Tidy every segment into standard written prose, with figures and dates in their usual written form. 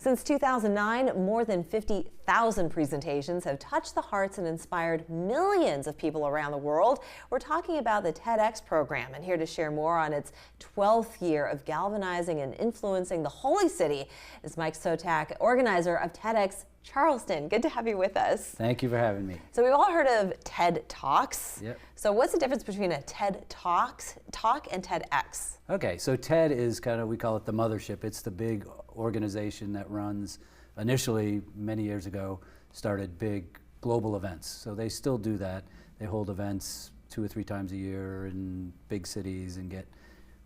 Since 2009, more than 50,000 presentations have touched the hearts and inspired millions of people around the world. We're talking about the TEDx program, and here to share more on its 12th year of galvanizing and influencing the Holy City is Mike Sotak, organizer of TEDxCharleston. Good to have you with us. Thank you for having me. So we've all heard of TED Talks. Yep. So what's the difference between a TED Talk and TEDx? Okay, so TED is kind of, we call it the mothership. It's the big organization that runs, initially many years ago, started big global events. So they still do that. They hold events 2 or 3 times a year in big cities and get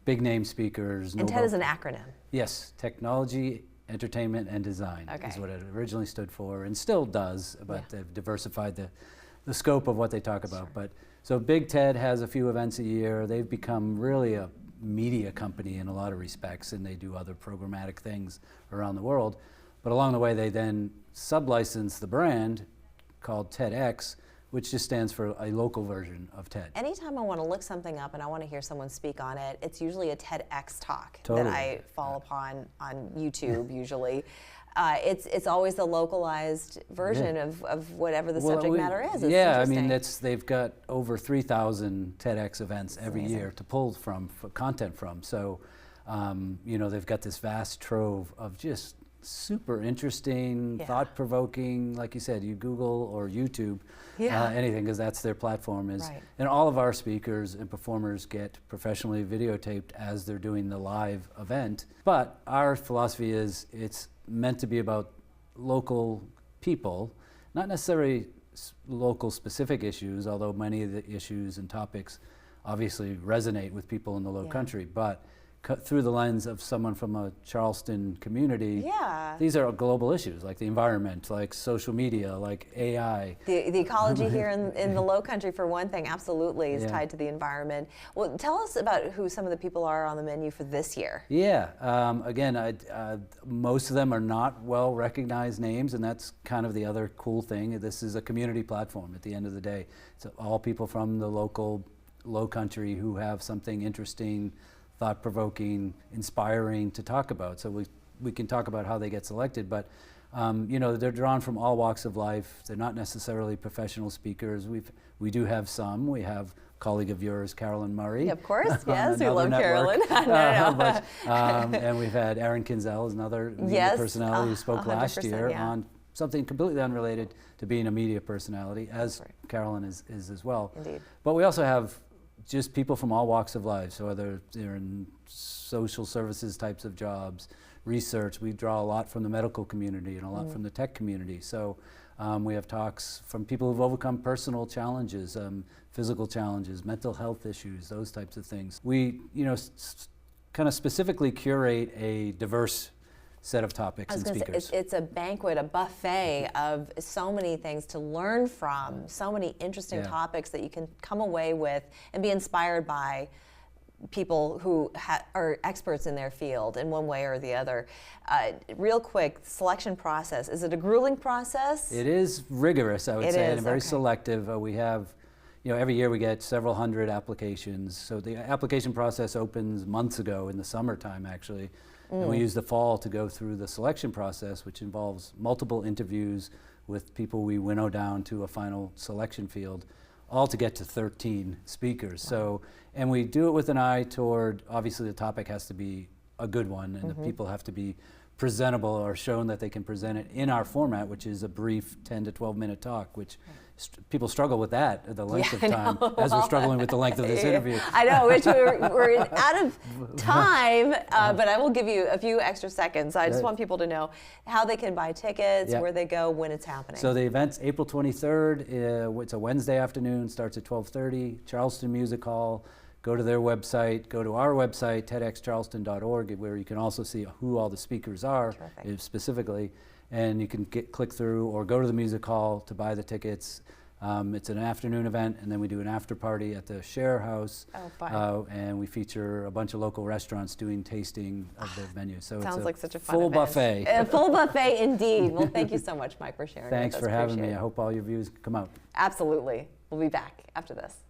big name speakers. And TED is an acronym. Yes, Technology, Entertainment, and Design is what it originally stood for, and still does, but they've diversified the scope of what they talk about. Sure. But so Big TED has a few events a year. They've become really a media company in a lot of respects, and they do other programmatic things around the world. But along the way, they then sub-license the brand called TEDx, which just stands for a local version of TED. Anytime I want to look something up and I want to hear someone speak on it, it's usually a TEDx talk Totally. that I fall upon on YouTube usually. It's always the localized version of whatever the subject matter is. It's I mean, they've got over 3,000 TEDx events every amazing. year to pull from content from. So, you know, they've got this vast trove of just super interesting, thought-provoking, like you said, you Google or YouTube anything, because that's their platform. And all of our speakers and performers get professionally videotaped as they're doing the live event. But our philosophy is it's meant to be about local people, not necessarily local specific issues, although many of the issues and topics obviously resonate with people in the Low Country, but through the lens of someone from a Charleston community, these are global issues like the environment, like social media, like AI. The ecology here in the Low Country, for one thing, absolutely is tied to the environment. Well, tell us about who some of the people are on the menu for this year. Again, most of them are not well recognized names, and that's kind of the other cool thing. This is a community platform at the end of the day. It's all people from the local Low Country who have something interesting, thought-provoking, inspiring to talk about. So we can talk about how they get selected, but you know, they're drawn from all walks of life. They're not necessarily professional speakers. We do have some. We have a colleague of yours, Carolyn Murray. Of course, yes, we love Carolyn. And we've had Aaron Kinzel, another media personality who spoke last year on something completely unrelated to being a media personality, as Carolyn is as well. Indeed. But we also have just people from all walks of life, so whether they're in social services types of jobs, research. We draw a lot from the medical community and a lot from the tech community. So we have talks from people who've overcome personal challenges, physical challenges, mental health issues, those types of things. We, you know, kind of specifically curate a diverse set of topics and speakers. It's a banquet, a buffet of so many things to learn from, so many interesting topics that you can come away with and be inspired by people who are experts in their field in one way or the other. Real quick, selection process. Is it a grueling process? It is rigorous, I would say, and very selective. We have, you know, every year we get several hundred applications. So the application process opens months ago in the summertime, actually. And we use the fall to go through the selection process, which involves multiple interviews with people we winnow down to a final selection field, all to get to 13 speakers. So, and we do it with an eye toward, obviously the topic has to be a good one, and the people have to be presentable or shown that they can present it in our format, which is a brief 10 to 12 minute talk, which people struggle with that at the length of time, as we're struggling with the length of this interview. I know, which we're out of time, but I will give you a few extra seconds. I just want people to know how they can buy tickets, where they go, when it's happening. So the event's April 23rd. It's a Wednesday afternoon, starts at 12:30, Charleston Music Hall. Go to their website, go to our website, TEDxCharleston.org, where you can also see who all the speakers are specifically, and you can click through or go to the music hall to buy the tickets. It's an afternoon event, and then we do an after party at the Share House, and we feature a bunch of local restaurants doing tasting of the menu. So sounds it's like such a fun full event. buffet. A full buffet indeed. Well, thank you so much, Mike, for sharing. Thanks for having me. I hope all your views come out. Absolutely. We'll be back after this.